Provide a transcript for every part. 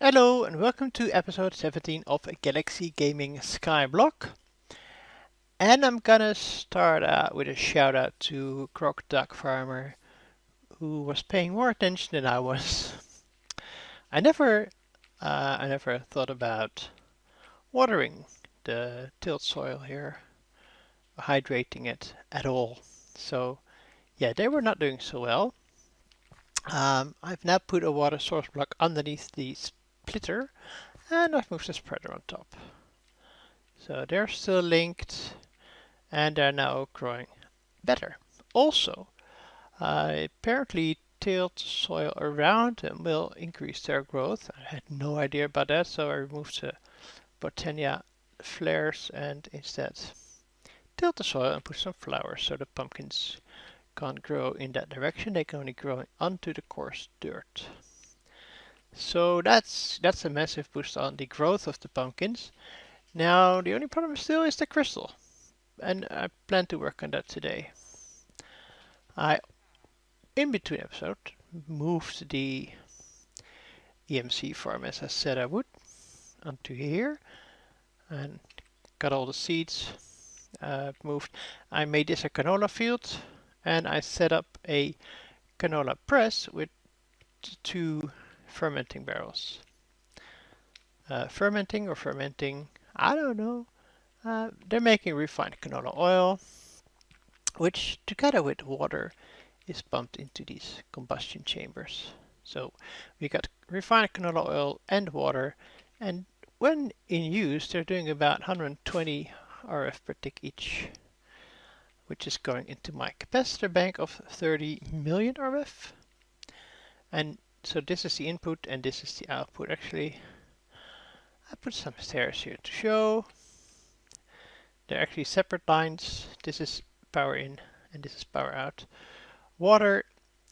Hello and welcome to episode 17 of Galaxy Gaming Skyblock. And I'm gonna start out with a shout out to Croc Duck Farmer who was paying more attention than I was. I never thought about watering the tilled soil here, hydrating it at all. So yeah, they were not doing so well. I've now put a water source block underneath the splitter and I've moved the spreader on top. So they're still linked and they're now growing better. Also, apparently tilled soil around them will increase their growth. I had no idea about that, so I removed the Botania flares and instead tilled the soil and put some flowers so the pumpkins can't grow in that direction. They can only grow onto the coarse dirt. So that's a massive boost on the growth of the pumpkins. Now the only problem still is the crystal, and I plan to work on that today. I, in between episode, moved the EMC farm as I said I would onto here and got all the seeds moved. I made this a canola field and I set up a canola press with 2 fermenting barrels. Fermenting, I don't know. They're making refined canola oil, which together with water is pumped into these combustion chambers. So we got refined canola oil and water, and when in use they're doing about 120 RF per tick each, which is going into my capacitor bank of 30 million RF. And so this is the input and this is the output. Actually, I put some stairs here to show. They're actually separate lines. This is power in and this is power out. Water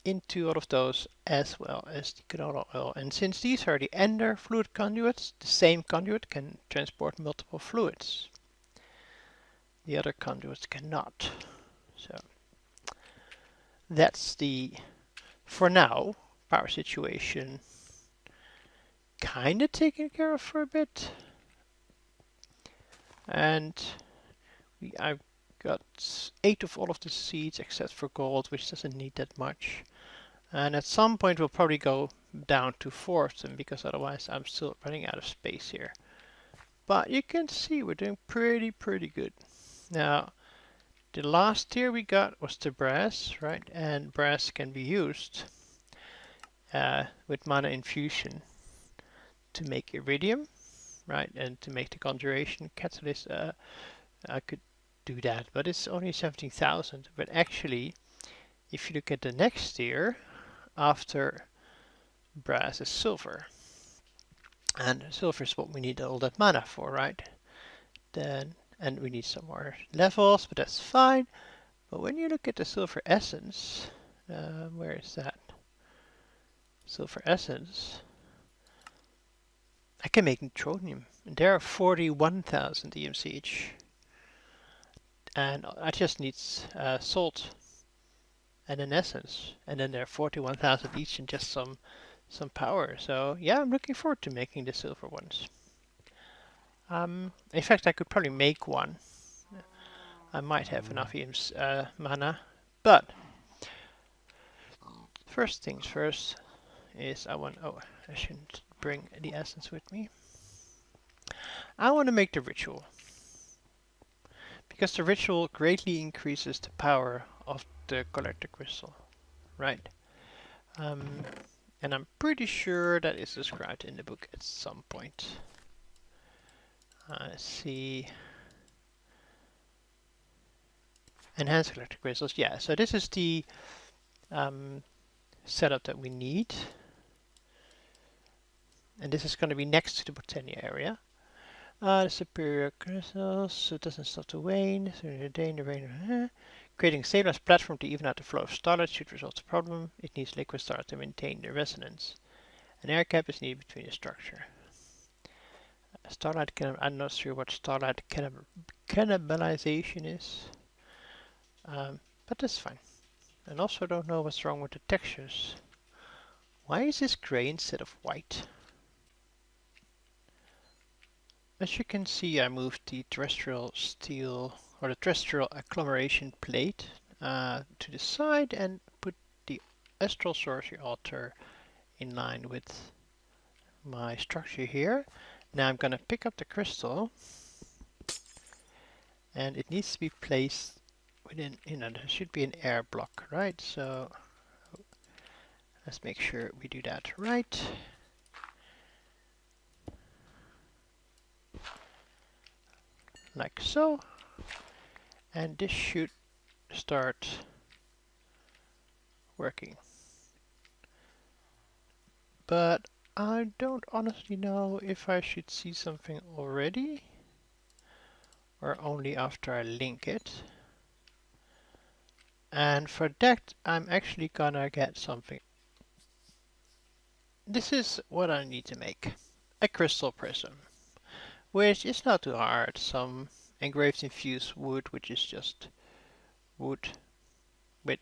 into all of those as well as the canola oil. And since these are the ender fluid conduits, the same conduit can transport multiple fluids. The other conduits cannot. So that's the, for now, power situation kind of taken care of for a bit. And I've got 8 of all of the seeds except for gold, which doesn't need that much. And at some point we'll probably go down to 4 of them because otherwise I'm still running out of space here. But you can see we're doing pretty good. Now the last tier we got was the brass, right? And brass can be used with mana infusion to make iridium, right? And to make the conjuration catalyst. I could do that, but it's only 17,000. But actually, if you look at the next tier, after brass is silver. And silver is what we need all that mana for, right? Then, and we need some more levels, but that's fine. But when you look at the silver essence, where is that? Silver essence. I can make neutronium. And there are 41,000 EMC each. And I just need salt and an essence, and then there are 41,000 each and just some power. So yeah, I'm looking forward to making the silver ones. In fact, I could probably make one. I might have enough mana, but first things first is I shouldn't bring the essence with me. I want to make the ritual because the ritual greatly increases the power of the collector crystal, right? And I'm pretty sure that is described in the book at some point. Let's see. Enhanced collector crystals. Yeah, so this is the setup that we need. And this is going to be next to the Botania area. The superior crystals, so it doesn't stop to wane. So the rain. Creating a stabilized platform to even out the flow of starlight should resolve the problem. It needs liquid starlight to maintain the resonance. An air cap is needed between the structure. Starlight I'm not sure what starlight cannibalization is. But that's fine. And also don't know what's wrong with the textures. Why is this gray instead of white? As you can see, I moved the terrestrial steel or the terrestrial agglomeration plate to the side and put the astral sorcery altar in line with my structure here. Now I'm going to pick up the crystal, and it needs to be placed within, there should be an air block, right? So let's make sure we do that right. Like so. And this should start working. But I don't honestly know if I should see something already or only after I link it. And for that, I'm actually gonna get something. This is what I need to make. A crystal prism, which is not too hard. Some engraved infused wood, which is just wood with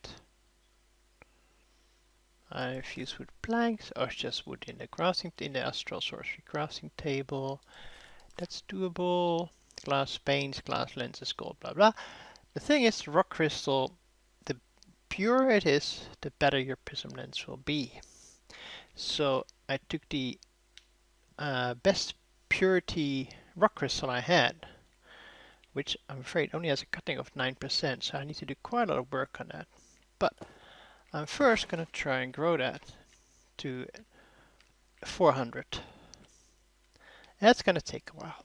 infused wood planks, or just wood in the astral sorcery crafting table. That's doable. Glass panes, glass lenses, gold, blah blah. The thing is, rock crystal, the purer it is, the better your prism lens will be. So I took the best purity rock crystal I had, which I'm afraid only has a cutting of 9%, so I need to do quite a lot of work on that. But I'm first going to try and grow that to 400. That's going to take a while.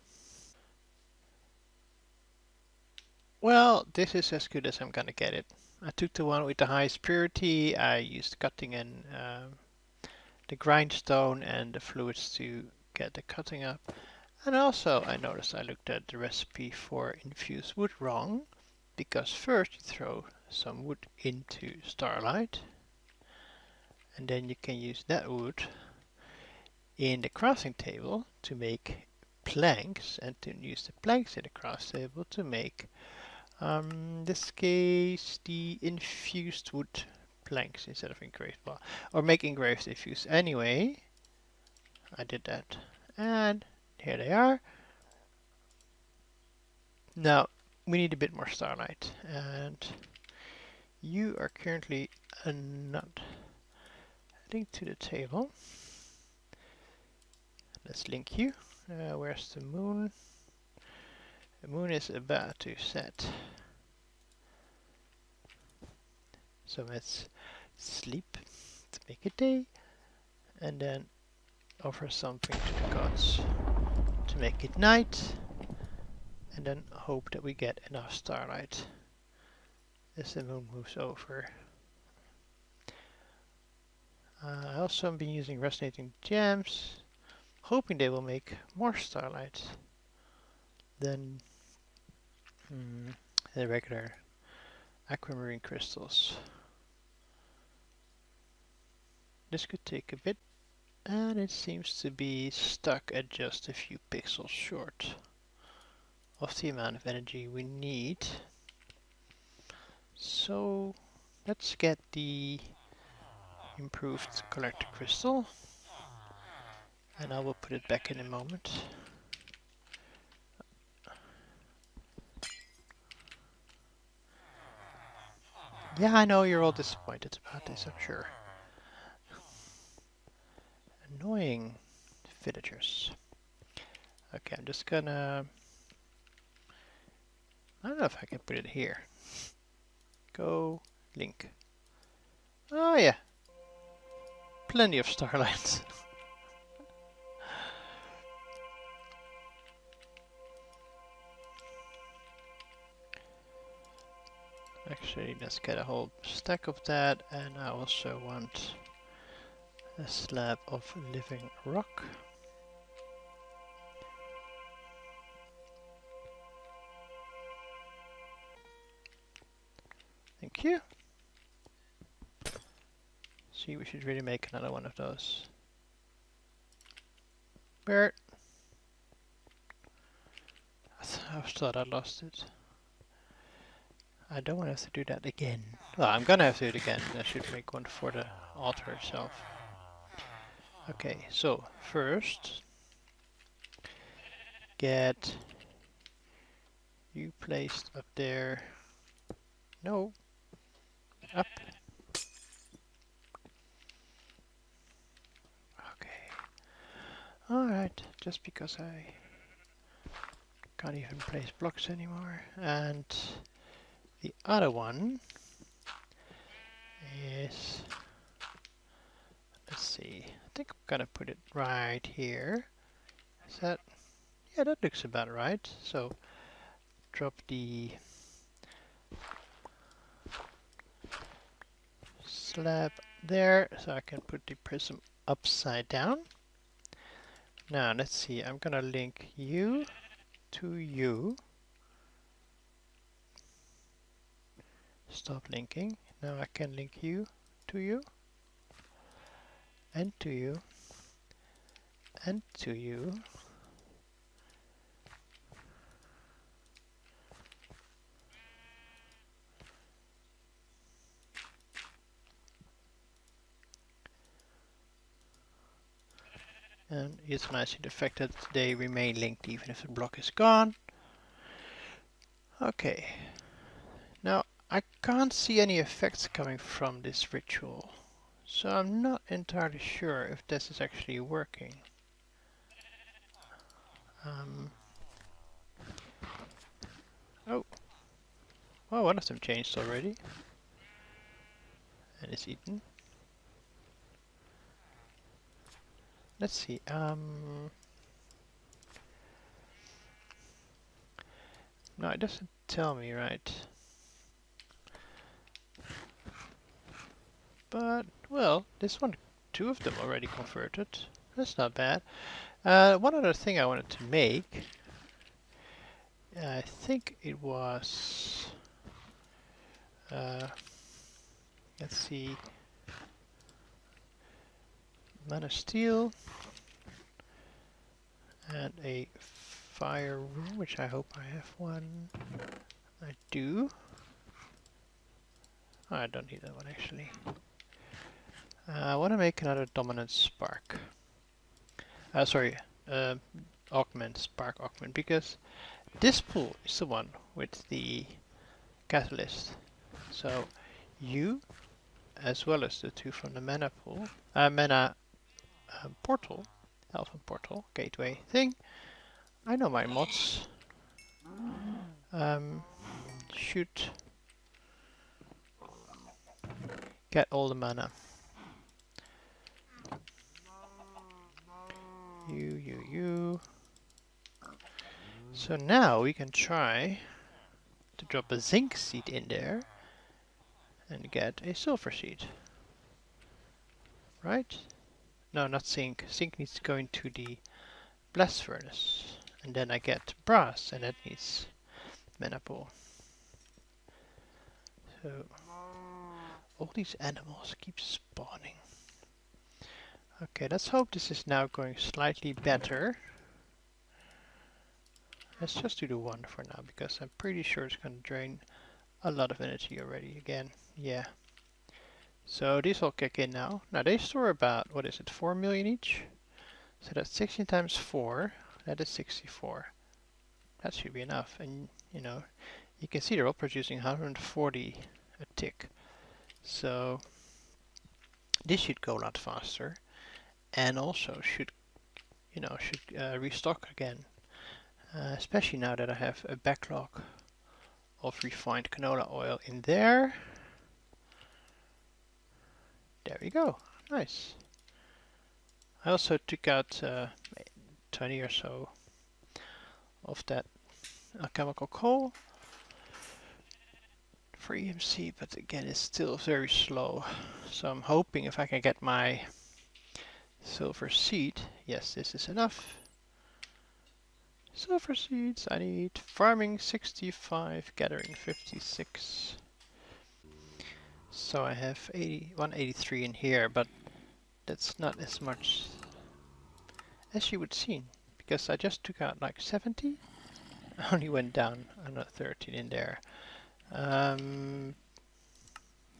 Well, this is as good as I'm going to get it. I took the one with the highest purity. I used cutting and the grindstone and the fluids to get the cutting up. And also I noticed I looked at the recipe for infused wood wrong, because first you throw some wood into starlight, and then you can use that wood in the crafting table to make planks, and to use the planks in the crafting table to make, in this case, the infused wood planks instead of engraved, or make engraved infused. Anyway, I did that, and here they are. Now we need a bit more starlight, and you are currently not linked to the table. Let's link you. Where's the moon? The moon is about to set. So let's sleep to make it day, and then offer something to the gods to make it night, and then hope that we get enough starlight as the moon moves over. I also have been using resonating gems, hoping they will make more starlight than the regular aquamarine crystals. This could take a bit, and it seems to be stuck at just a few pixels short of the amount of energy we need. So let's get the improved collector crystal, and I will put it back in a moment. Yeah, I know you're all disappointed about this, I'm sure. Annoying villagers. Okay, I'm just gonna... I don't know if I can put it here. Go link. Oh yeah. Plenty of starlight. Actually, let's get a whole stack of that, and I also want a slab of living rock. Thank you. See, we should really make another one of those. Where? I thought I lost it. I don't want to have to do that again. Well, I'm gonna have to do it again. I should make one for the altar itself. Okay, so first get you placed up there. No, up. Okay. Alright, just because I can't even place blocks anymore. And the other one is, let's see, I think I'm gonna put it right here. Is that, yeah, that looks about right. So drop the slab there so I can put the prism upside down. Now let's see, I'm gonna link you to you. Stop linking. Now I can link you to you and to you and to you. And it's nice in the fact that they remain linked even if the block is gone. Okay. Now I can't see any effects coming from this ritual. So I'm not entirely sure if this is actually working. Oh. Well, one of them changed already. And it's eaten. Let's see. No, it doesn't tell me, right? But, well, this one, two of them already converted. That's not bad. One other thing I wanted to make, I think it was, let's see, mana steel and a fire room, which I hope I have one. I do. Oh, I don't need that one actually. I want to make another dominant spark. Sorry, augment, spark augment, because this pool is the one with the catalyst. So you, as well as the two from the mana pool, mana portal, elven portal, gateway thing. I know my mods should get all the mana. You. So now we can try to drop a zinc seed in there and get a silver seed. Right? No, not zinc. Zinc needs to go into the blast furnace. And then I get brass, and that needs mana pool. So all these animals keep spawning. Okay, let's hope this is now going slightly better. Let's just do the one for now, because I'm pretty sure it's going to drain a lot of energy already again. Yeah. So these all kick in now. Now they store about, what is it, 4 million each? So that's 16 times 4, that is 64. That should be enough. And you know, you can see they're all producing 140 a tick. So this should go a lot faster. And also should, you know, restock again. Especially now that I have a backlog of refined canola oil in there. There we go. Nice. I also took out 20 or so of that alchemical coal for EMC, but again it's still very slow. So I'm hoping if I can get my silver seed. Yes, this is enough. Silver seeds I need. Farming 65, gathering 56. So I have 183 in here, but that's not as much as you would see, because I just took out like 70. I only went down another 13 in there.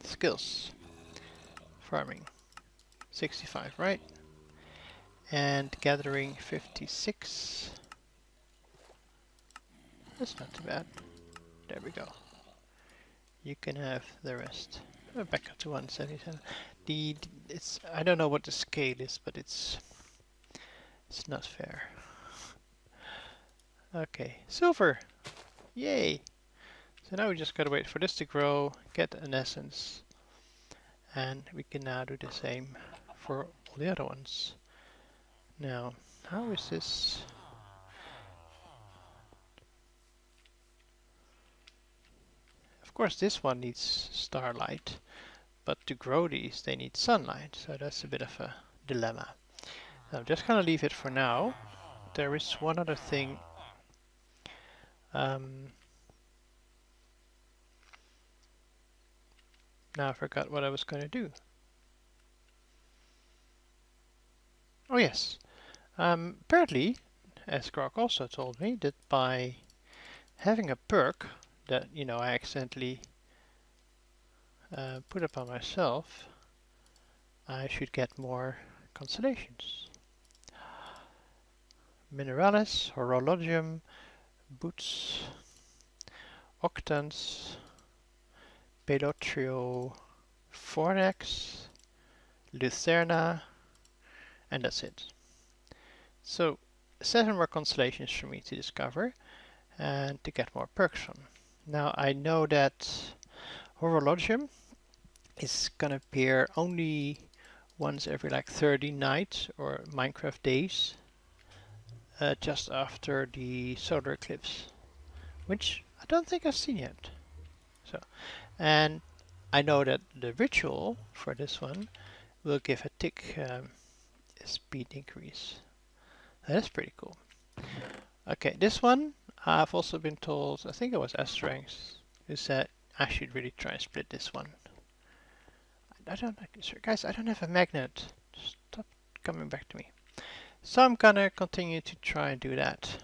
Skills. Farming 65, right? And gathering 56. That's not too bad. There we go. You can have the rest. Back up to 177. It's, I don't know what the scale is, but it's not fair. Okay, silver. Yay! So now we just gotta wait for this to grow, get an essence, and we can now do the same for all the other ones. Now, how is this? Of course, this one needs starlight, but to grow these, they need sunlight, so that's a bit of a dilemma. So I'm just gonna leave it for now. There is one other thing. Now I forgot what I was going to do. Oh yes. Apparently, as Grok also told me, that by having a perk that, you know, I accidentally put upon myself, I should get more constellations. Mineralis, Horologium, Boots, Octans, Pelotrio, Fornax, Lucerna, and that's it. So 7 more constellations for me to discover and to get more perks from. Now I know that Horologium is gonna appear only once every like 30 nights or Minecraft days, just after the solar eclipse, which I don't think I've seen yet. So, and I know that the ritual for this one will give a tick speed increase. That's pretty cool. Okay, this one I've also been told, I think it was S-Ranks, who said I should really try and split this one. I don't know, guys, I don't have a magnet. Stop coming back to me. So I'm gonna continue to try and do that.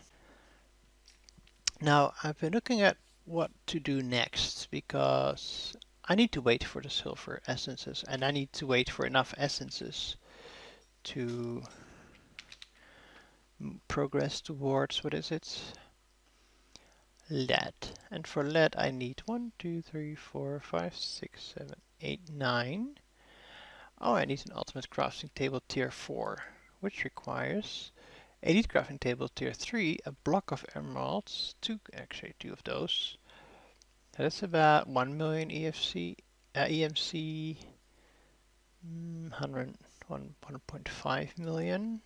Now, I've been looking at what to do next because I need to wait for the silver essences and I need to wait for enough essences to progress towards, what is it? Lead. And for lead I need 1, 2, 3, 4, 5, 6, 7, 8, 9. Oh, I need an ultimate crafting table tier 4, which requires elite crafting table tier 3, a block of emeralds, actually two of those. That's about 1 million EMC, 1.5 million.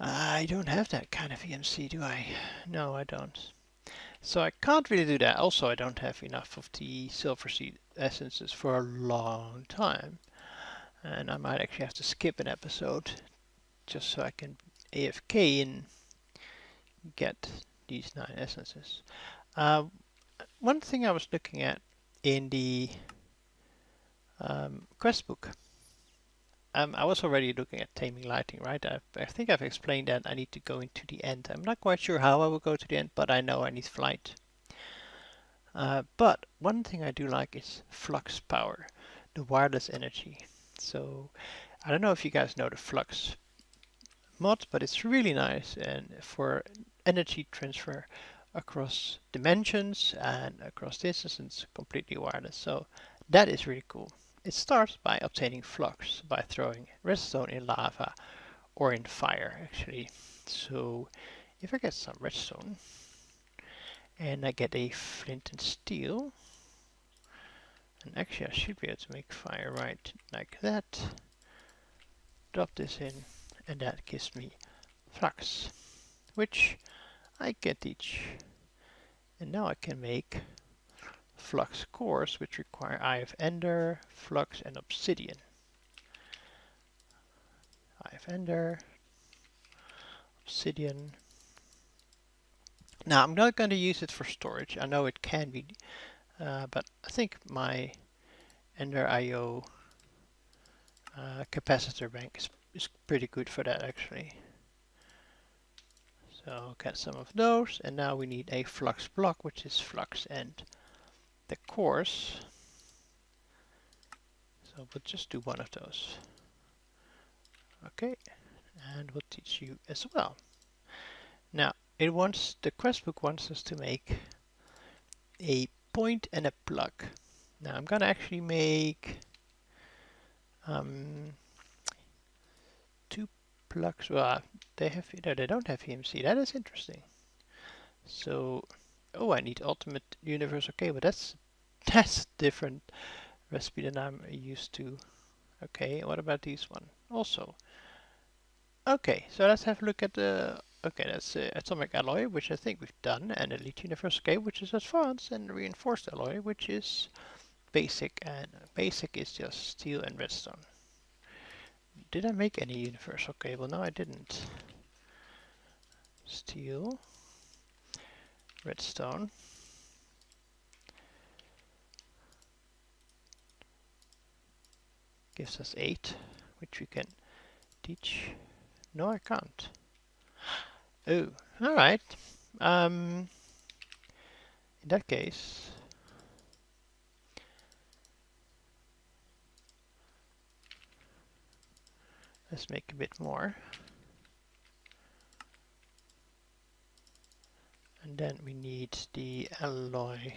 I don't have that kind of EMC, do I? No, I don't. So I can't really do that. Also, I don't have enough of the silver seed essences for a long time. And I might actually have to skip an episode just so I can AFK and get these 9 essences. One thing I was looking at in the quest book, I was already looking at taming lighting, right? I think I've explained that I need to go into the end. I'm not quite sure how I will go to the end, but I know I need flight. But one thing I do like is flux power, the wireless energy. So I don't know if you guys know the flux mod, but it's really nice and for energy transfer across dimensions and across distances, it's completely wireless. So that is really cool. It starts by obtaining flux by throwing redstone in lava or in fire actually. So if I get some redstone and I get a flint and steel, and actually I should be able to make fire right like that, drop this in, and that gives me flux, which I can teach. And now I can make flux cores, which require Eye of Ender, flux, and obsidian. Eye of Ender, obsidian. Now I'm not going to use it for storage. I know it can be, but I think my Ender IO capacitor bank is pretty good for that actually. So get some of those, and now we need a flux block, which is flux and the cores. So we'll just do one of those. Okay, and we'll teach you as well. Now, the quest book wants us to make a point and a plug. Now I'm gonna actually make two plugs. Well, they have no, they don't have EMC. That is interesting. So, oh, I need ultimate universal cable. That's different recipe than I'm used to. Okay, what about these one? Also, okay, so let's have a look at the. Okay, that's atomic alloy, which I think we've done, and elite universal cable, which is advanced, and reinforced alloy, which is basic, and basic is just steel and redstone. Did I make any universal cable? No, I didn't. Steel, redstone. Gives us 8, which we can teach. No, I can't. Oh, alright. In that case, let's make a bit more. And then we need the alloy.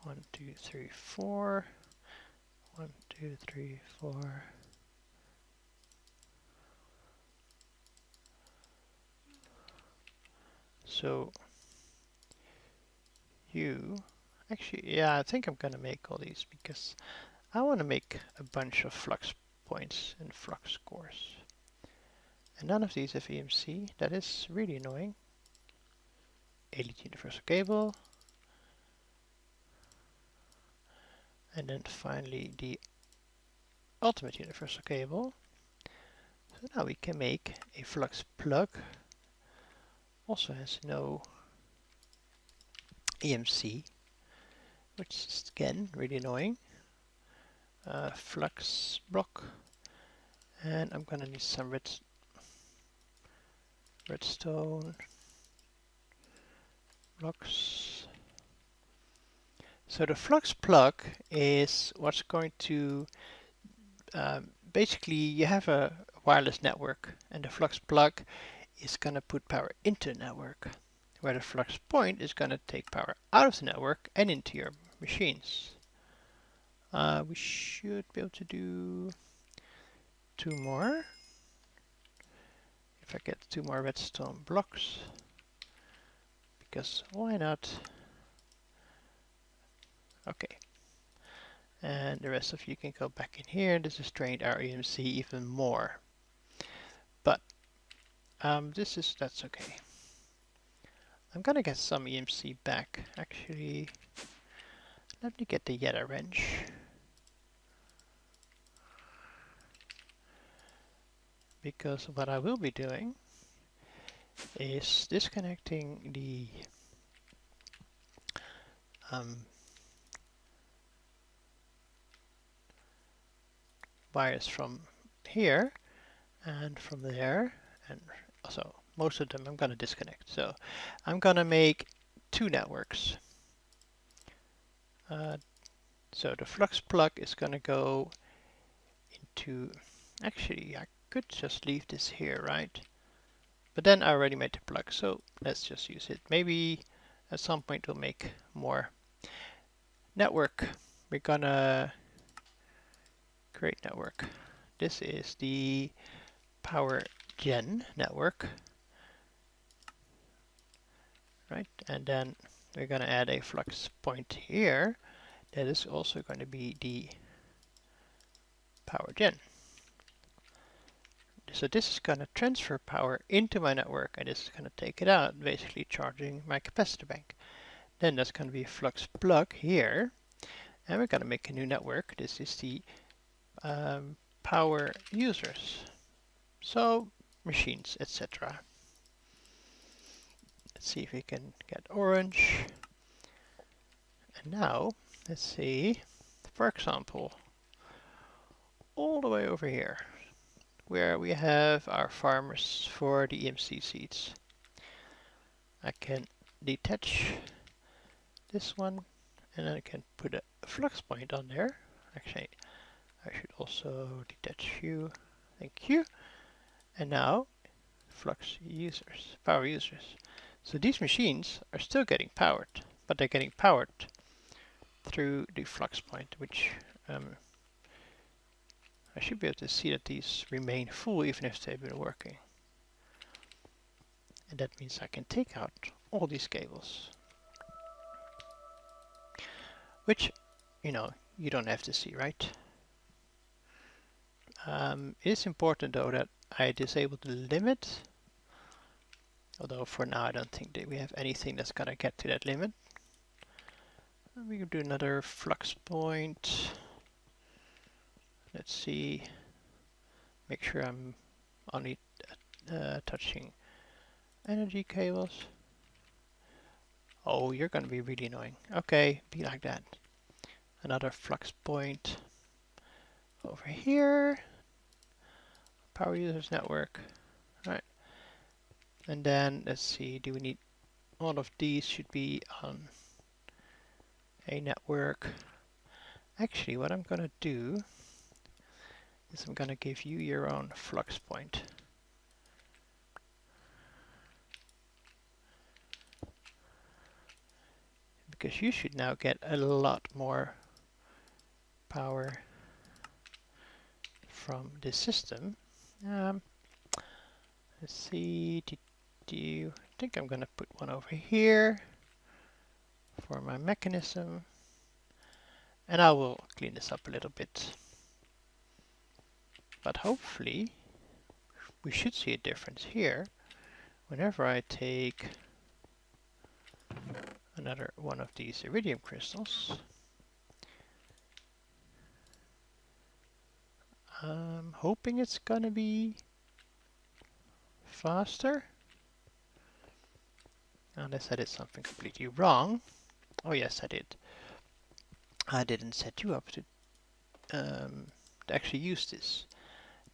1, 2, 3, 4. 1, 2, 3, 4. So actually, yeah, I think I'm gonna make all these because I want to make a bunch of flux points and flux cores. And none of these have EMC. That is really annoying. Elite universal cable. And then finally the ultimate universal cable. So now we can make a flux plug. Also has no EMC, which is again really annoying. Flux block. And I'm gonna need some redstone blocks. So the flux plug is what's going to basically you have a wireless network and the flux plug is going to put power into the network, where the flux point is going to take power out of the network and into your machines. We should be able to do 2 more. If I get 2 more redstone blocks, because why not? Okay. And the rest of you can go back in here. This has trained our EMC even more. But that's okay. I'm gonna get some EMC back. Actually, let me get the Yeta wrench. Because what I will be doing is disconnecting the wires from here and from there, and also most of them I'm going to disconnect. So I'm going to make 2 networks. So the flux plug is going to go into, actually I could just leave this here, right? But then I already made the plug, so let's just use it. Maybe at some point we'll make more. Network, we're gonna create network. This is the power gen network, right? And then we're gonna add a flux point here. That is also going to be the power gen. So this is going to transfer power into my network, and this is going to take it out, basically charging my capacitor bank. Then there's going to be a flux plug here, and we're going to make a new network. This is the power users, so machines, etc. Let's see if we can get orange. And now, let's see, for example, all the way over here, where we have our farmers for the EMC seeds. I can detach this one, and then I can put a flux point on there. Actually, I should also detach you. Thank you. And now, flux users, power users. So these machines are still getting powered, but they're getting powered through the flux point, which I should be able to see that these remain full even if they've been working. And that means I can take out all these cables, which, you know, you don't have to see, right? It is important though that I disable the limit, although for now I don't think that we have anything that's gonna get to that limit. We can do another flux point. Let's see, make sure I'm only touching energy cables. Oh, you're gonna be really annoying. Okay, be like that. Another flux point over here. Power users network. Alright. And then let's see, do we need all of these should be on a network. Actually, what I'm gonna do is I'm gonna give you your own flux point. Because you should now get a lot more power from this system. Let's see, I think I'm gonna put one over here for my mechanism, and I will clean this up a little bit. But hopefully we should see a difference here whenever I take another one of these iridium crystals. I'm hoping it's gonna be faster. Unless I did something completely wrong. Oh yes, I did. I didn't set you up to actually use this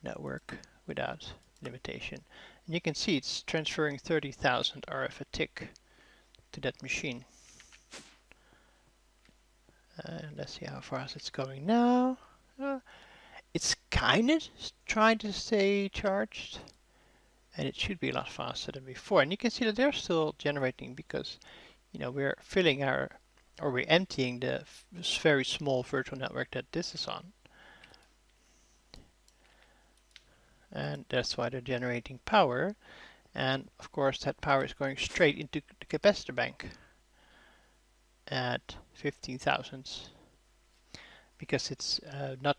network without limitation. And you can see it's transferring 30,000 RF a tick to that machine. And let's see how fast it's going now. It's kind of trying to stay charged, and it should be a lot faster than before. And you can see that they're still generating because, you know, we're filling our, or we're emptying the very small virtual network that this is on. And that's why they're generating power. And of course that power is going straight into the capacitor bank at 15,000, because it's not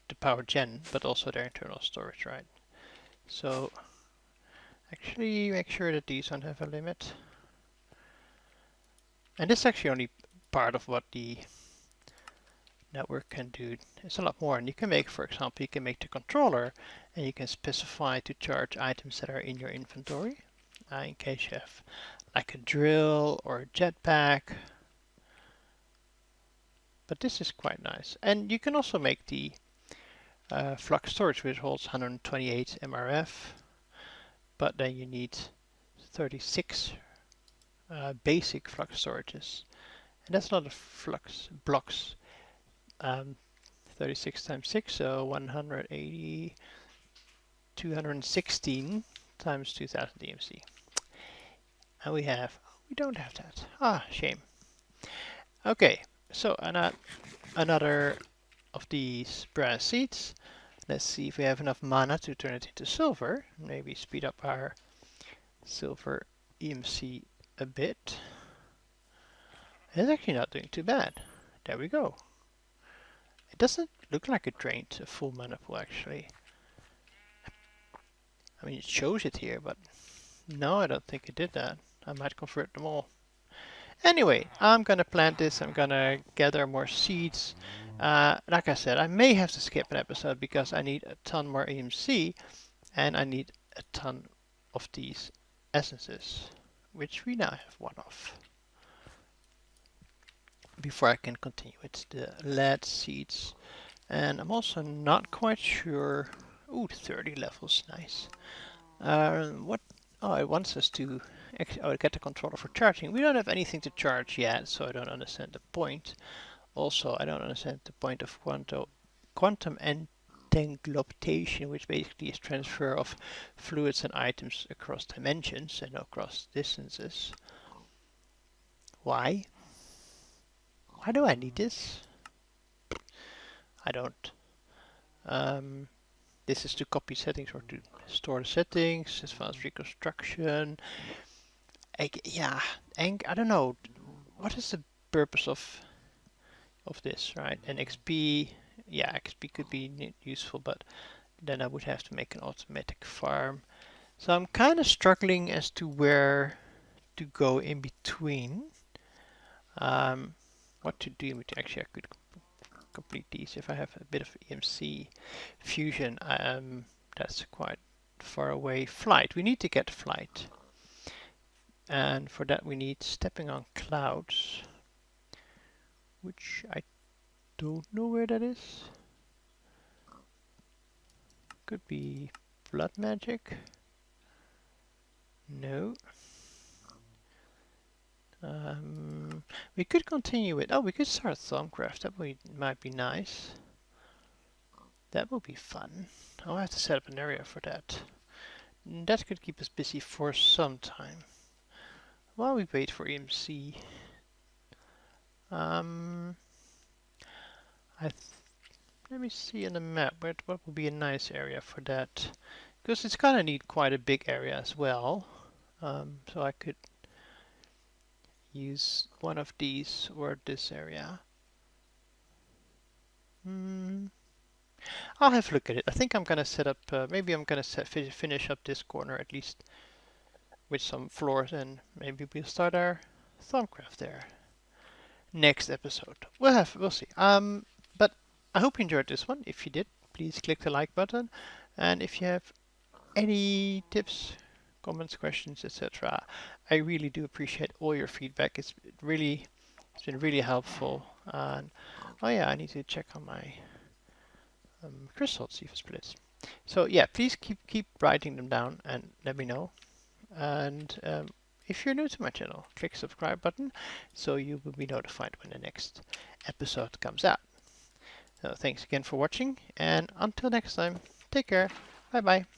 the power gen, but also their internal storage, right? So actually make sure that these don't have a limit. And this is actually only part of what the network can do. It's a lot more, and you can make, for example, you can make the controller and you can specify to charge items that are in your inventory in case you have like a drill or a jetpack. But this is quite nice. And you can also make the flux storage, which holds 128 MRF, but then you need 36 basic flux storages. And that's not a flux blocks. 36 times 6, so 180, 216 times 2000 EMC. And we don't have that. Ah, shame. Okay, so another of these brass seeds. Let's see if we have enough mana to turn it into silver. Maybe speed up our silver EMC a bit. It's actually not doing too bad. There we go. It doesn't look like it drained a full mana pool actually. I mean, it shows it here, but no, I don't think it did that. I might convert them all. Anyway, I'm gonna plant this. I'm gonna gather more seeds. Like I said, I may have to skip an episode because I need a ton more EMC and I need a ton of these essences, which we now have one of. Before I can continue with the lead seeds. And I'm also not quite sure. Ooh, 30 levels, nice. What? Oh, it wants us to get the controller for charging. We don't have anything to charge yet, so I don't understand the point. Also, I don't understand the point of quantum entangloptation, which basically is transfer of fluids and items across dimensions and across distances. Why? Why do I need this? I don't. This is to copy settings or to store the settings, advanced reconstruction. Yeah, and I don't know. What is the purpose of this, right? And XP, yeah, XP could be useful, but then I would have to make an automatic farm. So I'm kind of struggling as to where to go in between. What to do in between? Actually, I could complete these if I have a bit of EMC fusion. That's quite far away. Flight. We need to get flight. And for that we need stepping on clouds, which I don't know where that is. Could be blood magic. No. We could continue with. Oh, we could start Thumbcraft. That might be nice. That would be fun. I'll have to set up an area for that. That could keep us busy for some time. While we wait for EMC. Let me see on the map what would be a nice area for that. Because it's gonna need quite a big area as well. So I could use one of these or this area. I'll have a look at it. I think I'm gonna set up, maybe I'm gonna finish up this corner at least with some floors, and maybe we'll start our Thumbcraft there next episode. We'll see. But I hope you enjoyed this one. If you did, please click the like button, and if you have any tips, comments, questions, etc., I really do appreciate all your feedback. It's been really helpful. And oh yeah, I need to check on my crystals, see if it splits. So yeah, please keep writing them down and let me know. And if you're new to my channel, click the subscribe button so you will be notified when the next episode comes out. So thanks again for watching, and until next time, take care. Bye bye.